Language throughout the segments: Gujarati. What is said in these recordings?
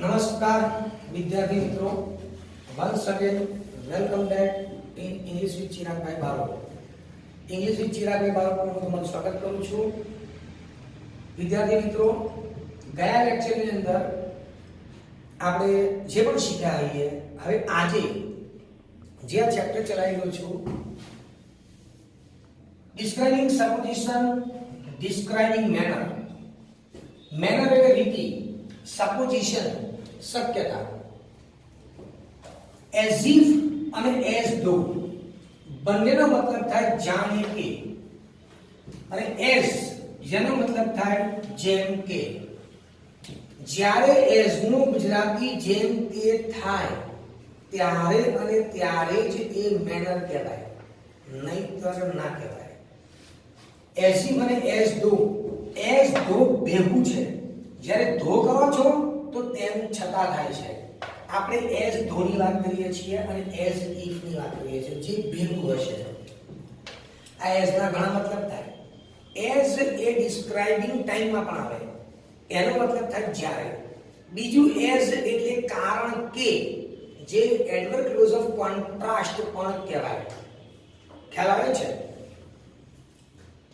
नमस्कार विद्यार्थी मित्रों, once again welcome back in English with Chirag भाई बारो। इंग्लिश विथ चिराग भाई बारो पर હું તમારું સ્વાગત કરું છું। વિદ્યાર્થી મિત્રો, ગયા લેક્ચરની અંદર આપણે જે પણ શીખ્યા છીએ, હવે આજે જે આ ચેપ્ટર ચલાવી રહ્યો છું, describing supposition, describing manner, manner એટલે રીતિ, સપોઝિશન શક્યતા, એઝ ઇફ અને એઝ ધો બંનેનો મતલબ થાય જાણે કે, અને એઝ જેનો મતલબ થાય જેમ કે। જ્યારે એઝ નો ગુજરાતી જેમ કે થાય ત્યારે અને ત્યારે જ એ મેનર કહેવાય, નહીતર ના કહેવાય। એઝ ઇફ અને એઝ ધો ભેગું છે। જ્યારે ધો કરો છો તો તેમ છતાં થાય છે। આપણે એઝ ધો ની વાત કરીએ છીએ અને એઝ ઇફ ની વાત કરીએ છીએ, જે ભેગું હશે। આ એઝ ના ઘણા મતલબ થાય। એઝ એ ડિસ્ક્રાઇબિંગ ટાઈમમાં પણ આવે, એનો મતલબ થાય જ્યારે। બીજું એઝ એટલે કારણ કે, જે એડવર્બ ક્લોઝ ઓફ કોન્ટ્રાસ્ટ પણ કહેવાય। ખ્યાલ આવે છે?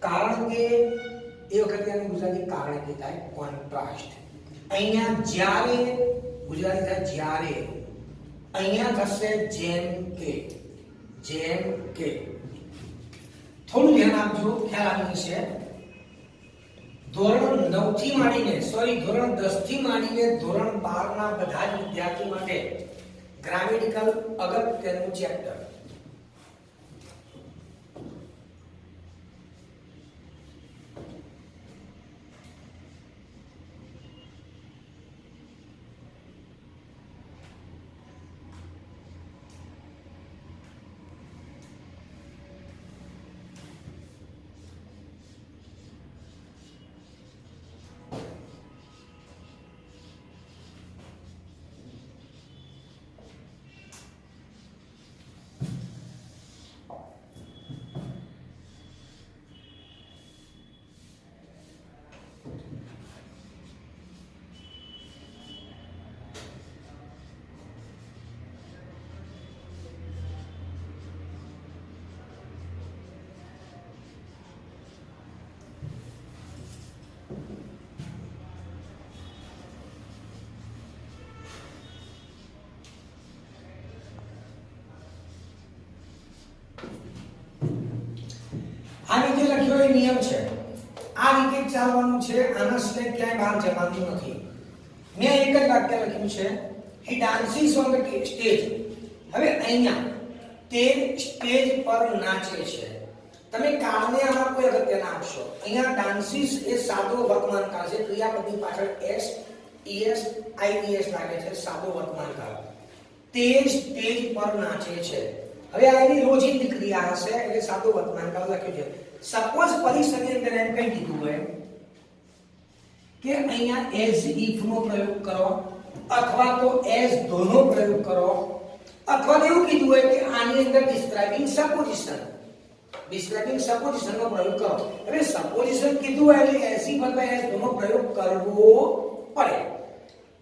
કારણ કે એ વખતે આને ગુજરાતી કારણ કે થાય કોન્ટ્રાસ્ટ। અહીંયા જ્યારે ગુજરાતી થાય જ્યારે, અહીંયા થશે જેમ કે, જેમ કે। થોડું ધ્યાન આપજો, ખ્યાલ આવી છે। ધોરણ 9 થી માંડીને ધોરણ 10 થી માંડીને ધોરણ 12 ના બધા જ વિદ્યાર્થી માટે ગ્રામેટિકલ અગત્યનું ચેપ્ટર। આ રીતે લખ્યો એ નિયમ છે, આ રીતે ચાલવાનું છે, આના સિવાય ક્યાંય બહાર જવાનું નથી। મેં એક જ વાક્ય લખ્યું છે, હી ડાન્સીસ ઓન ધ સ્ટેજ। હવે અહીંયા તે સ્ટેજ પર નાચે છે। તમે કાળને આમાં કોઈ અગત્ય ના આપશો। અહીંયા ડાન્સીસ એ સાદો વર્તમાન કાળ છે, ક્રિયાપદની પાછળ એસ ઈએસ આઈઈએસ લાગે છે, સાદો વર્તમાન કાળ। તે સ્ટેજ પર નાચે છે। હવે આ એની રોજિંદી ક્રિયા હશે, એટલે સાદો વર્તમાન કાળ લખ્યું છે। સપોઝ પરીક્ષાની અંદર એમ કહી દીધું હોય કે અહીંયા એઝ ઇફ નો પ્રયોગ કરો, અથવા તો એઝ ધો નો પ્રયોગ કરો, અથવા તો એવું કીધું હોય કે આની અંદર ડિસ્ક્રાઇબિંગ સપોઝિશન નો પ્રયોગ કરો। હવે સપોઝિશન કીધું હોય એટલે એઝ ઇફ અથવા એઝ ધો નો પ્રયોગ કરવો પડે।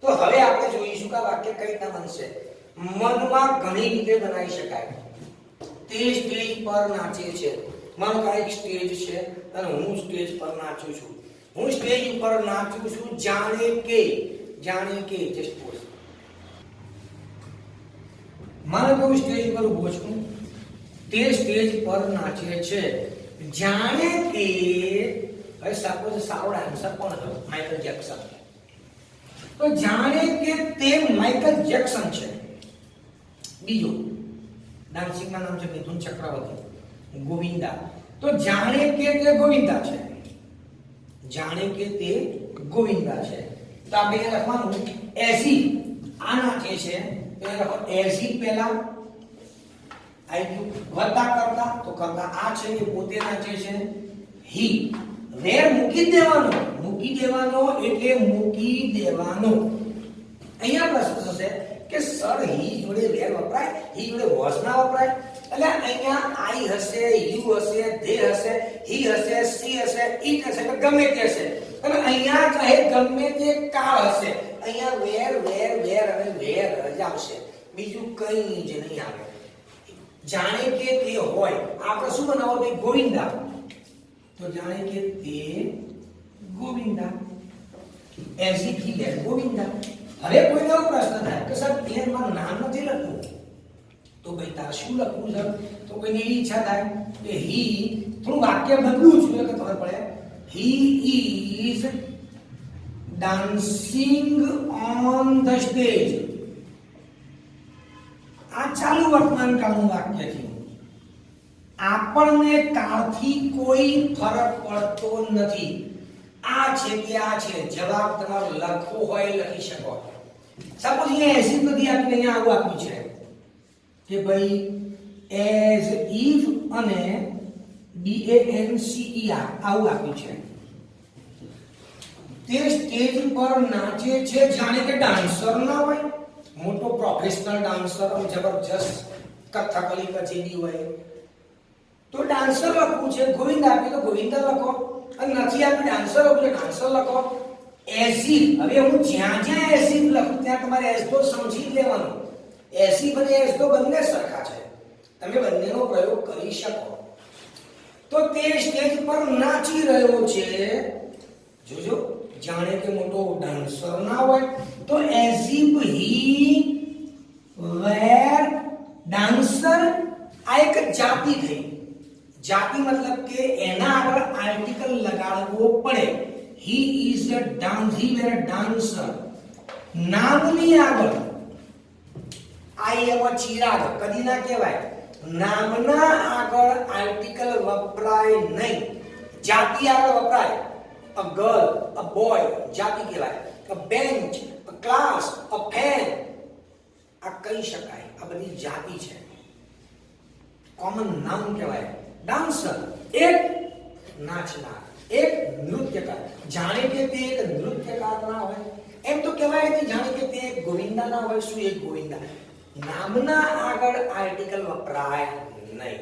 તો હવે આપણે જોઈશું કે આ વાક્ય કઈ રીતના બનશે। મનમાં ઘણી રીતે બનાવી શકાય। તે સ્ટેજ પર નાચે છે। માનો કે એક સ્ટેજ છે અને હું સ્ટેજ પર નાચું છું। હું સ્ટેજ ઉપર નાચું છું જાણે કે જસ્ટ પોઝ। માનો કે હું સ્ટેજ પર ઊભો છું, તે સ્ટેજ પર નાચે છે જાણે કે, હવે સપોઝ સારો ડાન્સર કોણ હતો? Michael Jackson. તો જાણે કે તે માઇકલ જેક્સન છે। બીજું ડાન્સિંગમાં નામ છે મિથુન ચક્રવર્તી, ગોવિંદા। તો જાણે કે તે ગોવિંદા છે, જાણે કે તે ગોવિંદા છે। તો આપણે એ લખવાનું એઝ ઇફ આ નાચે છે, તો એ લખો એઝ ઇફ પહેલા આઈ ગયું, વત્તા કરતા, તો કરતા આ છે એ પોતે નાચે છે। હી વેર મૂકી દેવાનો એટલે મૂકી દેવાનો। અહીંયા પ્રશ્ન થશે કે સર હી જોડે વેર વપરાય, હી જોડે વોઝ ના વપરાય? એટલે અહીંયા આઈ હશે, યુ હશે, ધે હશે, હી હશે, સી હશે, ઈટ હશે, ગમે તે હશે, અને અહીંયા ચાહે ગમે તે કાળ હશે, અહીંયા વેર વેર વેર અને વેર જ આવશે, બીજું કંઈ જ નહીં આવે. જાણે કે તે હોય, આપણે શું બનાવો તે ગોવિંદા, તો જાણે કે તે ગોવિંદા, એઝ ઇફ હી વેર ગોવિંદા. હવે કોઈ એવો પ્રશ્ન થાય કે સર એ મારું નામ નથી લખવું, તો ભાઈ તારે શું લખવું છે? તો કોઈની એવી ઈચ્છા થાય કે હી, થોડું વાક્ય બદલું છું એટલે ખબર પડે, he is dancing on the stage. આ ચાલુ વર્તમાન કાળનું વાક્ય છે. આપણને કાળથી કોઈ ફરક પડતો નથી. આ છે કે આ છે, જવાબ તમારો લખવો હોય લખી શકો. સપોઝ અહીંયા એસી બધી આપણે અહીંયા આવું આપ્યું છે કે ભાઈ એઝ ઇફ અને DANCER આવું આપ્યું છે. તે સ્ટેજ પર નાચે છે જાણે કે ડાન્સર ના હોય, મોટો પ્રોફેશનલ ડાન્સર, જબરજસ્ત કથકલી કચેરી હોય તો ડાન્સર લખવું છે. ગોવિંદા આપે તો ગોવિંદા લખો, અને નથી આપે ડાન્સર એટલે ડાન્સર લખો. એઝિફ, હવે હું જ્યાં જ્યાં એઝિફ લખું ત્યાં તમારે એઝ તો સમજી લેવાનું. એઝિફ અને એઝ તો બંને સરખા છે, તમે બંનેનો પ્રયોગ કરી શકો. તો તે સ્ટેજ પર નાચી રહ્યો છે, જોજો, જાણે કે મોટો ડાન્સર ના હોય તો એઝિફ હી વેર ડાન્સર. આ એક જાતિ થઈ. જાતિ મતલબ કે એના આગળ આર્ટિકલ લગાડવો પડે. He is a dance, he were a dancer. નામની આગળ આઈ એમ ચિરાગ કદી ના કહેવાય. નામના આગળ આર્ટિકલ વપરાય નહીં, જાતિ આગળ વપરાય. અ ગર્લ, અ બોય જાતિ કહેવાય. અ બેન્ચ, અ ક્લાસ, અ ફેન આ કહી શકાય, આ બધી જાતિ છે, કોમન નાઉન કહેવાય. ડાન્સર એક નાચનાર, એક નૃત્યકાર. જાણે કે તે એક નૃત્યકાર ના હોય એમ તો કહેવાય કે જાણે કે તે એક ગોવિંદા ના હોય. શું એક ગોવિંદા? નામના આગળ આર્ટિકલ વપરાય નહીં.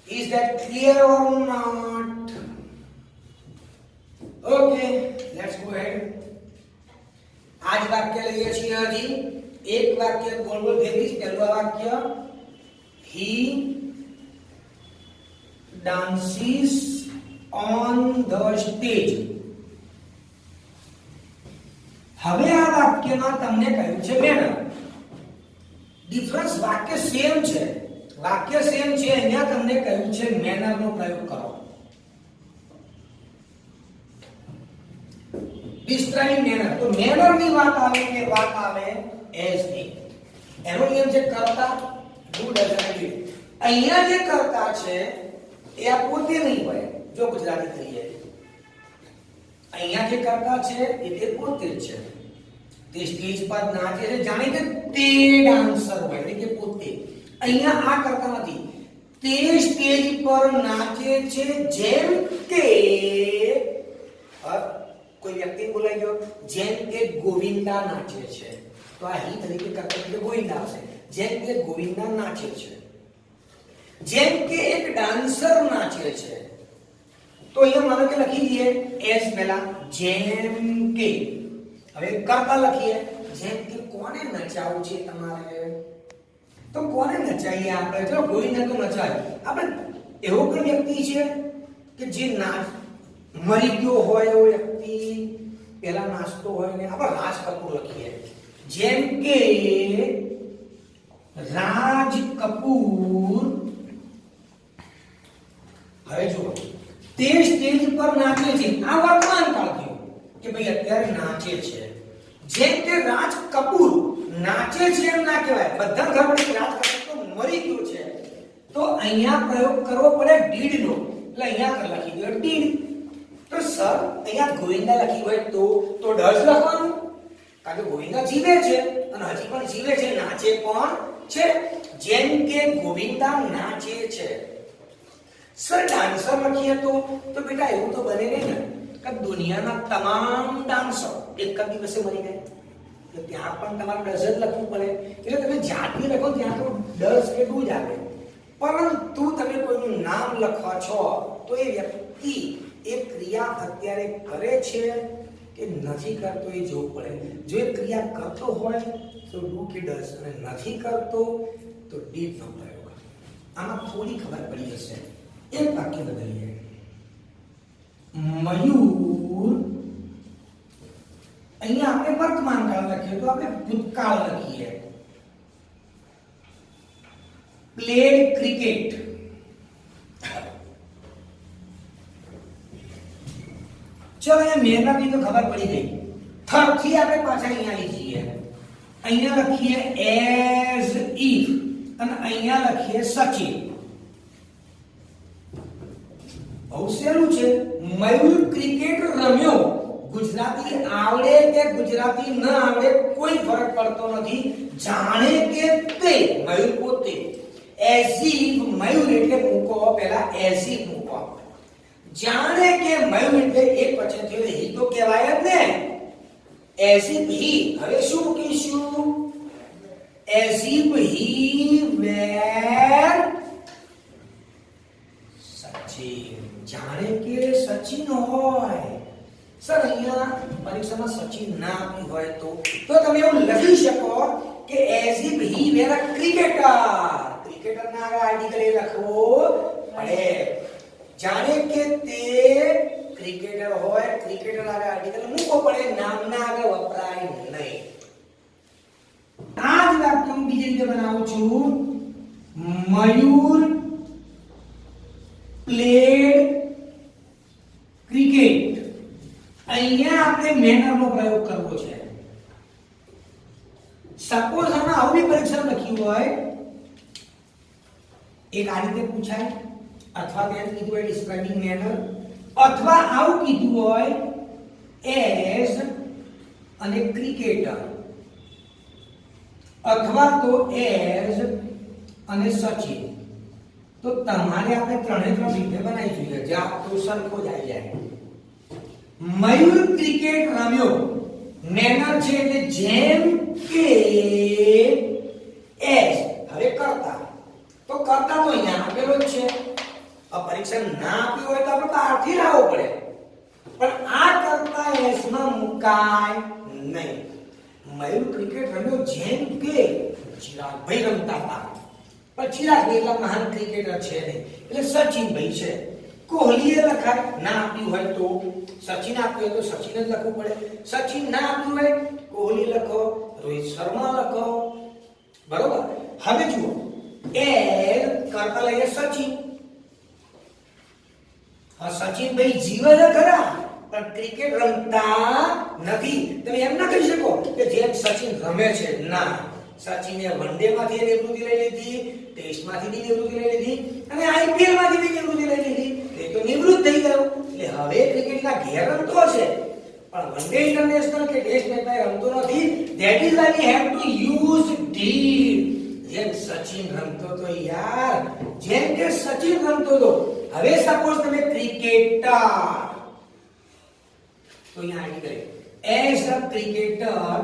Is that clear or not? Okay, let's go ahead. આજ વાક્ય લઈએ છીએ. હજી એક વાક્ય ગોળ ગોળ ફેરવીશ. પહેલું વાક્ય he dances on the stage. હવે આ વાક્યમાં તમને કહ્યું છે મેનર. ડિફરન્સ વાક્ય સેમ છે, વાક્ય સેમ છે, અહીંયા તમને કહ્યું છે મેનર નો પ્રયોગ કરો. Describe manner. તો મેનર ની વાત આવે કે વાત આવે એઝ ની. એનો નિયમ છે કરતા, ડુ, ડઝ અને ડીડ. અહીંયા જે કરતા છે એ આ પોતે નહીં હોય. જો ગુજરાતી કહીએ, અહીંયા જે કરતા છે એ તે પોતે જ છે. તે સ્ટેજ પર નાચે છે જાણે કે તે ડાન્સર હોય, એટલે કે પોતે. અહીંયા આ કરતા નથી. તે સ્ટેજ પર નાચે છે જેમ કે કોઈ વ્યક્તિ બોલાઈ ગયો, જેમ કે ગોવિંદા નાચે છે, તો આ હી તરીકે કરતા એટલે ગોવિંદા આવશે. જેમ કે ગોવિંદા નાચે છે, જેમ કે એક ડાન્સર નાચે છે. તો અહીંયા માનો કે લખી દઈએ એસ પહેલા, જેમ કે. હવે કરતા લખીએ, જેમ કે કોને નચાવું છે તમારે, તો કોને નચાઈએ આપણે? ચલો ગોવિંદા તો નચાય. આપણે એવો કોઈ વ્યક્તિ છે કે જે મરી ગયો હોય એવો વ્યક્તિ પેલા નાચતો હોય ને, આપણે રાજ કપૂર લખીએ. જેમ કે રાજ કપૂર. હવે જુઓ, તે સ્ટેજ પર નાચે છે. આ વર્તમાન કાળ થયું કે ભાઈ અત્યારે નાચે છે. જેમ કે રાજ કપૂર નાચે છે એમ ના કહેવાય. બધા ખબર પડે રાજ કપૂર તો મરી ગયો છે, તો અહીંયા પ્રયોગ કરવો પડે ડીડ નો. એટલે અહીંયા લખી દો ડીડ. તો સર અહીંયા ગોવિંદા લખી હોય તો ડઝ લખવાનું, કારણ કે ગોવિંદા જીવે છે અને હજી પણ જીવે છે, નાચે પણ છે. જેમ કે ગોવિંદા નાચે છે. સર ડાન્સર લખીએ તો બેટા એવું તો બને નહીં ને કે દુનિયાના તમામ ડાન્સર એક જ દિવસે મરી ગયા. તો ત્યાં પણ તમારે ડઝ જ લખવું પડે. એટલે તમે જાતિ લખો ત્યાં તો ડઝ કે ડુ જ આવે. પરંતુ તમે કોઈનું નામ લખવા છો તો એ વ્યક્તિ એ ક્રિયા અત્યારે કરે છે કે નથી કરતો એ જોવું પડે. જો એ ક્રિયા કરતો હોય તો ડુ કે ડઝ, અને નથી કરતો તો ડીડ નો પ્રયોગ. આમાં થોડી ખબર પડી જશે. એક વાક્ય બદલીએ. મયુર, અહીંયા આપણે વર્તમાન કાળ લખીએ તો આપણે ભૂતકાળ લખીએ. Played cricket. ચલો અહીંયા મેરના તો ખબર પડી ગઈ. થરથી આપણે પાછા અહીંયા લઈ જઈએ. અહીંયા લખીએ એઝ ઇફ અને અહીંયા લખીએ સચિન. બહુ સહેલું છે. મયુર ક્રિકેટ રમ્યો. ગુજરાતી આવડે કે ગુજરાતી ન આવડે કોઈ ફરક પડતો નથી. જાણે કે તે મયુર પોતે. એઝ ઇફ મયુર એટલે મૂકો પહેલા એઝ ઇફ મૂકો. જાણે કે મયુર એટલે એક વચન થયું હી તો કહેવાય જ ને. એઝ ઇફ હી. હવે શું મૂકીશું? એઝ ઇફ હી વેર સચિન. જાણે કે સચિન હોય. સર અહીંયા પરીક્ષામાં સચિન ના આપ્યું હોય તો તમે એવું લખી શકો કે as if he were a cricketer. Cricketer ના આગળ આર્ટિકલ એ લખવો પડે. જાણે કે તે ક્રિકેટર હોય, ક્રિકેટર આગળ આર્ટિકલ મૂકવો પડે, નામના આગળ વપરાય નહીં. આ જ વાક્ય હું બીજી રીતે બનાવું છું. મયુર પ્લેડ ક્રિકેટ. અહીંયા આપણે મેનરનો પ્રયોગ કરવો છે. સપોઝ આમાં આવું પરીક્ષા લખ્યું હોય, એક આ રીતે પૂછાય, અથવા ત્યાં કીધું હોય ડિસ્ક્રાઇબિંગ મેનર, અથવા આવું કીધું હોય એઝ અને ક્રિકેટર, અથવા તો એઝ અને સચિન. તો તમારે આપણે ત્રણે ત્રણ રીતે બનાવી જોઈએ. જ્યાં તો સરખો જ આવી જાય. મયુર ક્રિકેટ રમ્યો. મેનર છે એટલે જેમ કે એઝ. હવે કરતા તો કરતા તો અહીંયા આપેલો જ છે. પરીક્ષા ના આપ્યું હોય તો આપણે બહારથી લાવવો પડે, પણ આ કરતા એઝ માં મુકાય નહીં. મયુર ક્રિકેટ રમ્યો જેમ કે ચિરાગભાઈ રમતા હતા, પણ ચિરાગભાઈ એટલા મહાન ક્રિકેટર છે નહીં એટલે સચિનભાઈ છે. કોહલીએ લખાય. ના આપ્યું હોય તો સચિન આપ્યું હોય તો સચિન જ લખવું પડે. સચિન ના આપ્યું હોય કોહલી લખો, રોહિત શર્મા લખો. બરોબર. હવે જુઓ, એ કરતા લઈએ સચિન. સચિનભાઈ જીવન ખરા પણ ક્રિકેટ રમતા નથી. તમે એમ ના કહી શકો કે જેમ સચિન રમે છે. ના, સચિને વનડે માંથી નિવૃત્તિ લઈ લીધી, ટેસ્ટ માંથી બી નિવૃત્તિ લઈ લીધી, અને આઈપીએલ માંથી બી નિવૃત્તિ લઈ લીધી. એ તો નિવૃત્ત થઈ ગયો. એટલે હવે ક્રિકેટના ઘેર રમતો છે, પણ વનડે ઇન્ટરનેશનલ કે ટેસ્ટ મેચમાં રમતો નથી. That is why we have to use did. જેમ સચિન રમતો તો યાર, જેમ કે સચિન રમતો તો. હવે સપોઝ તમે ક્રિકેટર, તો અહીંયા આર્ટિકલ એઝ અ ક્રિકેટર.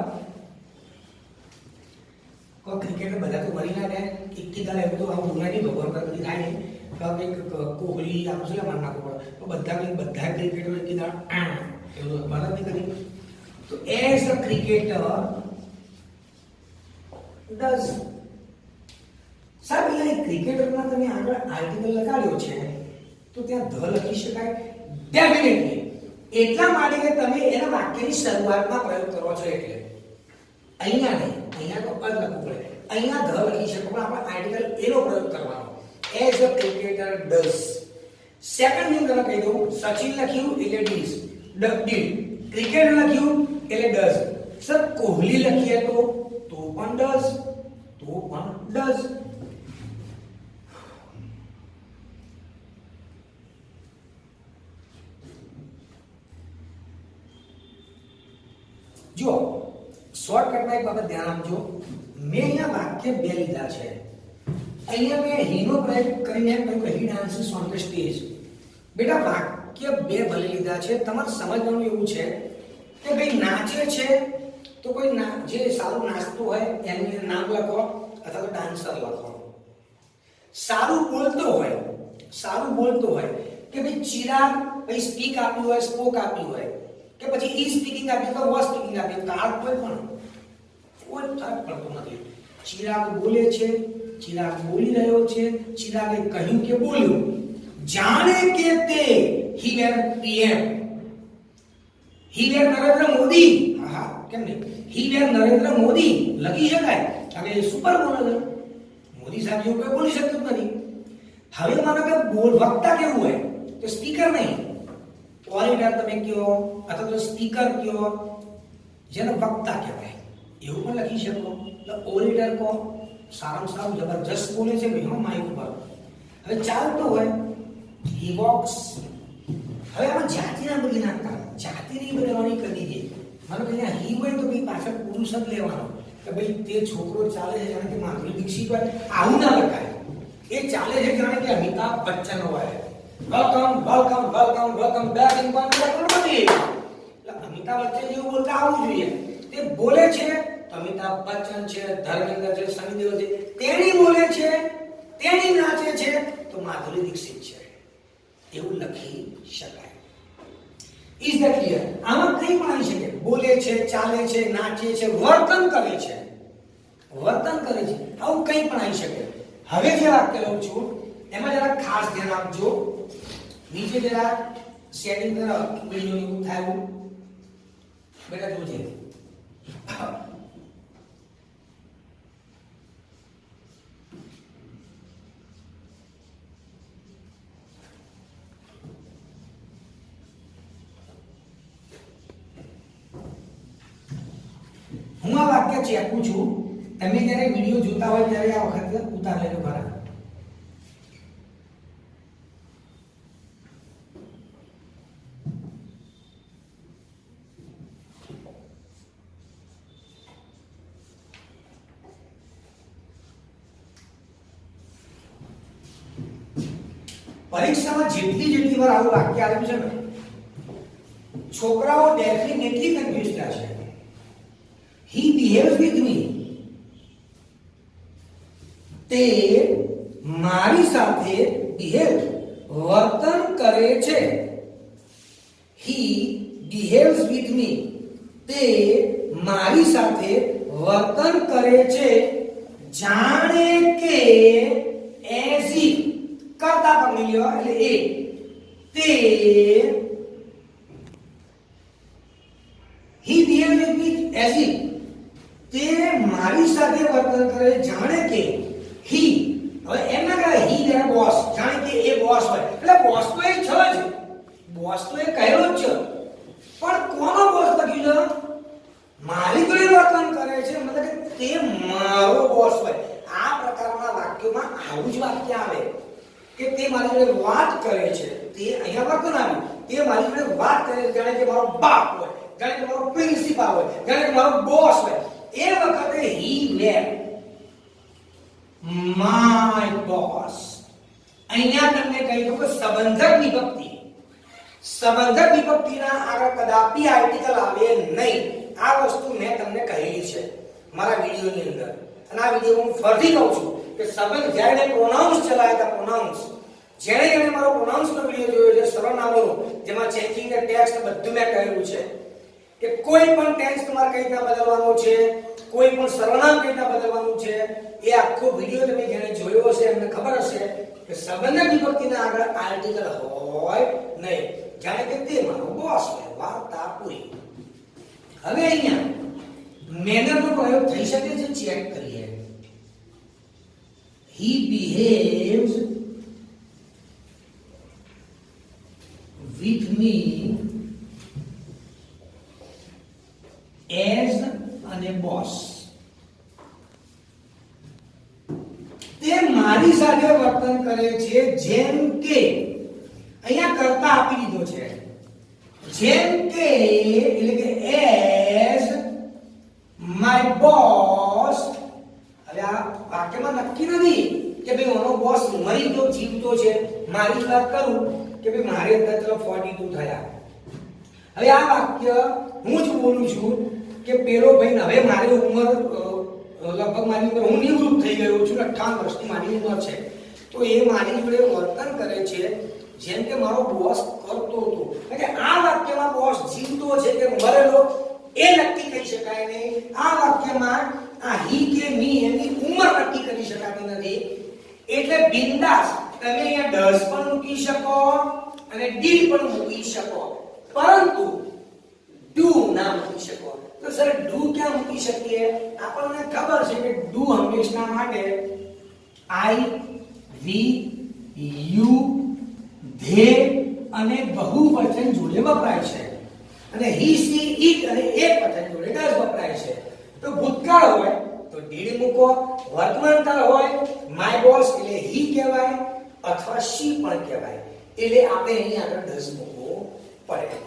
કો ક્રિકેટર બધા તો મરી ના જાય. ઇક્તિકાલ એવું તો આવું બોલાય નહીં, ભગવાન પર બધી થાય નહીં. કોહલી આમ શું માન નાખવું પડે, તો બધા ક્રિકેટરો કીધા એવું મદદ નહીં કરી. તો એઝ અ ક્રિકેટર ડઝ. સાહેબ અહીંયા ક્રિકેટરમાં તમે આગળ આર્ટિકલ લગાડ્યો છે તો ત્યાં ધ લખી શકાય ડેફિનેટલી. એટલા માટે કે તમે એના વાક્યની શરૂઆતમાં પ્રયોગ કરો છો એટલે. અહીંયા નહીં, અહીંયા તો પદ લખવું પડે. અહીંયા ધ લખી શકો પણ આપણે આર્ટિકલ એનો પ્રયોગ કરવાનો. As a cricketer does. Second નિયમ તમે કહી દઉં. સચિન લખ્યું એટલે ડીઝ, ડીડ. ક્રિકેટ લખ્યું એટલે ડઝ. સર કોહલી લખીએ તો પણ ડઝ, તો પણ ડઝ. જો શોર્ટકટમાં એક બાબત ધ્યાન આપજો. મેં અહીંયા વાક્ય બે લીધા છે. અહીંયા મેં હીનો પ્રયોગ કરીને એમ કહ્યું હી ડાન્સીસ ઓન ધ સ્ટેજ. બેટા વાક્ય બે ભલે લીધા છે. તમારે સમજવાનું એવું છે કે ભાઈ નાચે છે તો કોઈ જે સારું નાચતું હોય એનું નામ લખો અથવા તો ડાન્સર લખો. સારું બોલતો હોય કે ભાઈ ચિરાગ ભાઈ સ્પીક આપ્યું હોય, સ્પોક આપ્યું હોય, કે પછી ઈ સ્પીકિંગ આપ્યું તો વોઝ સ્પીકિંગ આપ્યું, કાળ કોઈ ફરક પડતો નથી. ચિરાગ બોલે છે, ચિરાગ બોલી રહ્યો છે, ચિરાગે કહ્યું કે બોલ્યું. જાણે કે તે હી વેર પીએમ, હી વેર નરેન્દ્ર મોદી. હા કેમ નહીં, હી વેર નરેન્દ્ર મોદી લખી શકાય. હવે સુપર બોલે છે, મોદી સાહેબ જેવું કોઈ બોલી શકતું નથી. હવે માનો કે વક્તા કેવું હોય તો સ્પીકર નહીં, ઓરેટર તમે કયો અથવા તો સ્પીકર કયો, જેને વક્તા કહેવાય એવું પણ લખી શકો. એટલે ઓરેટર કો સારામાં સારું જબરજસ્ત બોલે છે ભાઈ માઇક ઉપર. હવે ચાલતો હોય હી વોક્સ. હવે આમાં જાતિના બદલી નાખતા, જાતિની બદલવાની કરી દીધી. માનો કે અહીંયા હી હોય તો ભાઈ પાછળ પુરુષ જ લેવાનો કે ભાઈ તે છોકરો ચાલે છે જાણે કે માધુરી દીક્ષિત હોય, આવું ના લખાય. એ ચાલે છે જાણે કે અમિતાભ બચ્ચન હોય. Welcome welcome welcome welcome back in confidence. એટલે અમિતાભ બચ્ચન જેવું બોલતા આવવું જોઈએ. તે બોલે છે અમિતાભ બચ્ચન છે, ધર્મેન્દ્ર છે, સની દેઓલ છે, તેણી બોલે છે, તેણી નાચે છે તો માધુરી દીક્ષિત છે એવું લખી શકાય. Is that clear? આમાં કંઈ પણ આવી શકે. બોલે છે, ચાલે છે, નાચે છે, વર્તન કરે છે, વર્તન કરે છે, આવું કંઈ પણ આવી શકે. હવે જે વાક્ય લઉં છું એમાં જરા ખાસ ધ્યાન આપજો. નીચે જરા શેડિંગ કરો, વિડિયો એવું થાય બેટા જોજે. હું આ વાક્ય ચેકું છું, તમે જ્યારે વિડિયો જોતા હોય ત્યારે આ વખતે ઉતાર લેજો ખરા. પરીક્ષામાં જેટલી વાર આવું વાક્ય આવ્યું છે ને, છોકરાઓ ડેફિનેટલી કન્ફ્યુઝ થશે. He behaves with me. તે મારી સાથે behave વર્તન કરે છે. He behaves with me. તે મારી સાથે વર્તન કરે છે જાણે કે as if કરતા પણ લ્યો એટલે એ તે he behaves with me as if તે મારી સાથે વર્તન કરે જાણે કે he. હવે એમ ના કહેવાય he જેના બોસ, જાણે કે એ બોસ હોય એટલે બોસ તો એ છે જ, બોસ તો એ કહેલો જ છે, પણ કોનો બોસ લખ્યું છે? મારી જોડે વર્તન કરે છે મતલબ કે તે મારો બોસ હોય. આ પ્રકારના વાક્યોમાં આવું જ વાક્ય આવે કે તે મારી જોડે વાત કરે છે. તે અહીંયા વર્તન આવ્યું, તે મારી જોડે વાત કરે છે જાણે કે મારો બાપ હોય, જાણે કે મારો પ્રિન્સિપાલ હોય, જાણે કે મારો બોસ હોય. એ વખતે he were my boss. અહીંયા તમને કહી દઉં કે સંબંધક વિભક્તિ, સંબંધક વિભક્તિના આગળ કદાપી આર્ટિકલ આવે નહીં. આ વસ્તુ મેં તમને કહેલી છે મારા વિડિયોની અંદર, અને આ વિડિયો હું ફરીથી કહું છું કે સંબંધ જ્યારે પ્રોનાઉન્સ ચલાવ્યા હતા, પ્રોનાઉન્સ જેણે મારો પ્રોનાઉન્સનો વિડિયો જોયો છે સર્વનામોનો, જેમાં ચેન્જિંગ ધ ટેક્સ્ટ બધું મેં કહેલું છે કે કોઈ પણ ટેન્સ તમારે કઈ રીતના બદલવાનું છે, કોઈ પણ સર્વનામ કઈ રીતના બદલવાનું છે, એ આખો વિડિયો તમે જેને જોયો હશે એમને ખબર હશે કે સંબંધક વિભક્તિના આગળ આર્ટિકલ હોય નહીં, જાણે કે તે મારો બોસ હોય. વાર્તા પૂરી. હવે અહીંયા મેનરનો પ્રયોગ થઈ શકે છે, ચેક કરીએ. he behaves with me as અને બોસ. તે મારી સાથે વર્તન કરે છે જેમ કે, અહીંયા કરતા આપી દીધો છે, જેમ કે એટલે કે as my boss. હવે આ વાક્યમાં નક્કી નથી કે ભાઈ ઓનો બોસ મરી ગયો જીવતો છે. મારી વાત કરું કે ભાઈ મારે અત્યારે ચલો 42 થયા. હવે આ વાક્ય હું જ બોલું છું કે પેલો ભાઈ હવે મારી ઉંમર લગભગ મારી ઉંમર હું નિવૃત્ત થઈ ગયો છું, 58 વર્ષની મારી ઉંમર છે, તો એ મારી જોડે વર્તન કરે છે જેમ કે મારો બોસ કરતો હતો, એટલે આ વાક્યમાં બોસ જીવતો છે કે મરેલો એ નક્કી કરી શકાય નહીં. આ વાક્યમાં આ હી કે મી એની ઉંમર નક્કી કરી શકાતી નથી. એટલે બિંદાસ તમે અહીંયા ડઝ પણ મૂકી શકો અને ડીડ પણ મૂકી શકો, પરંતુ ડુ ના મૂકી શકો. તો સર ડુ ક્યાં મૂકી શકીએ? આપણને ખબર છે કે ડુ હંમેશા માટે આઈ, વી, યુ, ધે અને બહુવચન જોડે વપરાય છે, અને હી, સી, ઈટ અને એકવચન જોડે ડઝ વપરાય છે. તો ભૂતકાળ હોય તો ડીડ મૂકો, વર્તમાનકાળ હોય માય બોસ એટલે હી કહેવાય અથવા શી પણ કહેવાય, એટલે આપણે અહીં આગળ ડઝ મૂકવો પડે.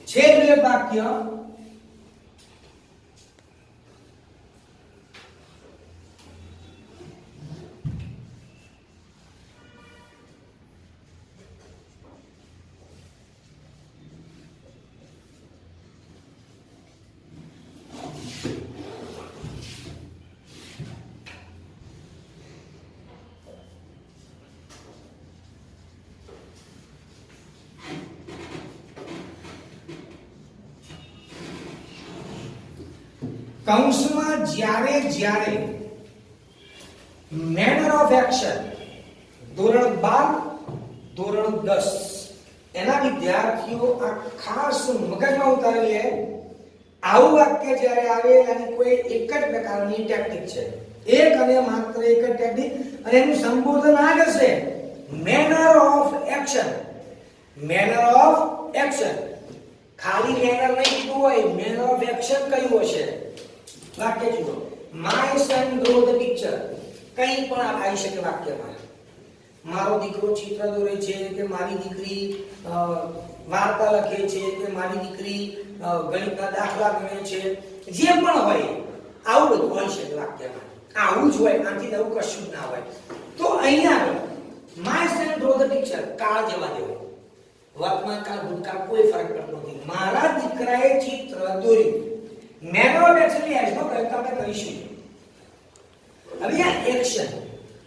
છેલ્લું વાક્ય કૌંસમાં જ્યારે મેનર ઓફ એક્શન ધોરણ 12 ધોરણ 10 એના વિદ્યાર્થીઓ આ ખાસ મગજમાં ઉતારી લે. આવું વાક્ય જ્યારે આવે એની કોઈ એક જ પ્રકારની ટેકનિક છે, એક અને માત્ર એક જ ટેકનિક, અને એનું સંબોધન આ હશે manner of action. Manner of action ખાલી મેનર નહીં કીધું હોય, મેનર ઓફ એક્શન કયું હશે? વાક્ય જુઓ, my son draw the picture. કંઈ પણ આવી શકે વાક્યમાં. મારો દીકરો ચિત્ર દોરે છે, કે મારી દીકરી વાર્તા લખે છે, કે મારી દીકરી ગણિતના દાખલા ગણે છે, જે પણ હોય આવું બધું હોઈ શકે વાક્યમાં. આવું જ હોય, આનાથી નવું કશું જ ના હોય. તો અહીંયા my son draw the picture કાળ જવા દેવો, વર્તમાન કાળ ભૂતકાળ કોઈ ફરક પડતો નથી. મારા દીકરાએ ચિત્ર દોર્યું. મેનર ઓફ એક્શન એઝ નો પ્રયોગ આપણે કરીશું. હવે આ એક્શન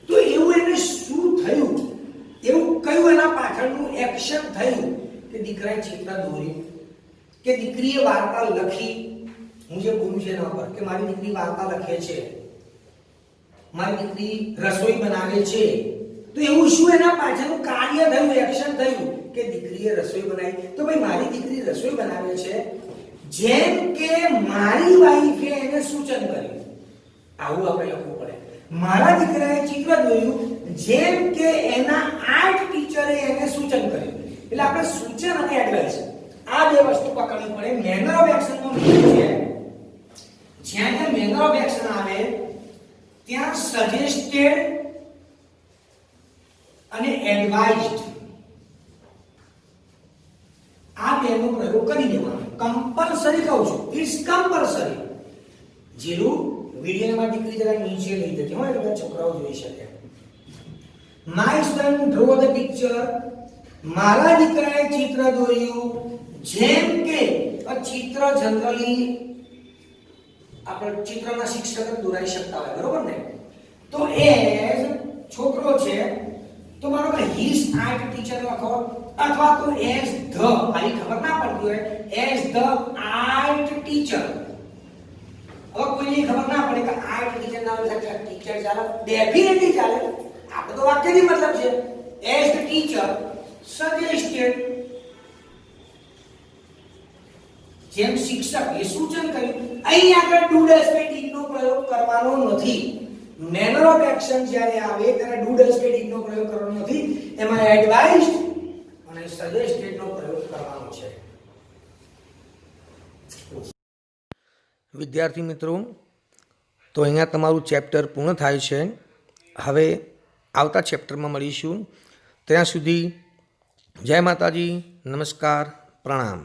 તો એવું એને શું થયું, એવું કયું એના પાછળનું એક્શન થયું કે દીકરાએ ચિત્ર દોર્યું, કે દીકરીએ વાર્તા લખી. હું જે બોલું છે એના પર કે મારી દીકરી વાર્તા લખે છે, મારી દીકરી રસોઈ બનાવે છે, તો એવું શું એના પાછળનું કાર્ય થયું, એક્શન થયું કે દીકરીએ રસોઈ બનાવી. તો ભાઈ મારી દીકરી રસોઈ બનાવે છે જેમ કે મારી વાઈફે એને સૂચન કર્યું, આવું આપણે લખવું પડે. મારા દીકરાએ ચિત્ર દોર્યું જેમ કે એના આર્ટ ટીચરે એને સૂચન કર્યું. એટલે આપણે સૂચન અને એડવાઇસ આ બે વસ્તુ પકડવી પડે. મેનર ઓફ એક્શન નો નિયમ છે, જ્યાં મેનર ઓફ એક્શન આવે ત્યાં સજેસ્ટેડ અને એડવાઇઝડ આ બેનો પ્રયોગ કરી દેવાનો. કમ્પલસરી કહું છું, ઇટ્સ કમ્પલસરી. જીરું વિડિયોમાં દીકરી જરા નીચે લઈ જતી હોય એટલે છોકરાઓ જોઈ શકે. My son draw the picture, મારા દીકરાએ ચિત્ર દોર્યું જેમ કે ચિત્ર જનરલી આપણે ચિત્રના શિક્ષક દોરાઈ શકતા હોય, બરોબર ને? તો એઝ છોકરો છે તો માનો કે હિઝ આર્ટ ટીચર લખો, અથવા તો એઝ ધ, આની ખબર ના પડતી હોય, એઝ ધ આર્ટ ટીચર. હવે કોઈને ખબર ના પડે કે આર્ટ ટીચર ના હોય ટીચર ચાલે, ડેફિનેટલી ચાલે. આપણે તો વાક્યથી મતલબ છે એઝ ધ ટીચર સજેસ્ટેડ, જેમ શિક્ષક એ સૂચન કર્યું. અહીં આગળ ડુ ડઝ કે ડીડ નો પ્રયોગ કરવાનો નથી. મેનર ઓફ એક્શન જ્યારે આવે ત્યારે ડુ ડઝ કે ડીડ નો પ્રયોગ કરવાનો નથી, એમાં એડવાઇઝડ અને સજેસ્ટેડ નો પ્રયોગ કરવાનો છે. વિદ્યાર્થી મિત્રો, તો અહીંયા તમારું ચેપ્ટર પૂર્ણ થાય છે. હવે આવતા ચેપ્ટરમાં મળીશું. ત્યાં સુધી જય માતાજી, નમસ્કાર, પ્રણામ.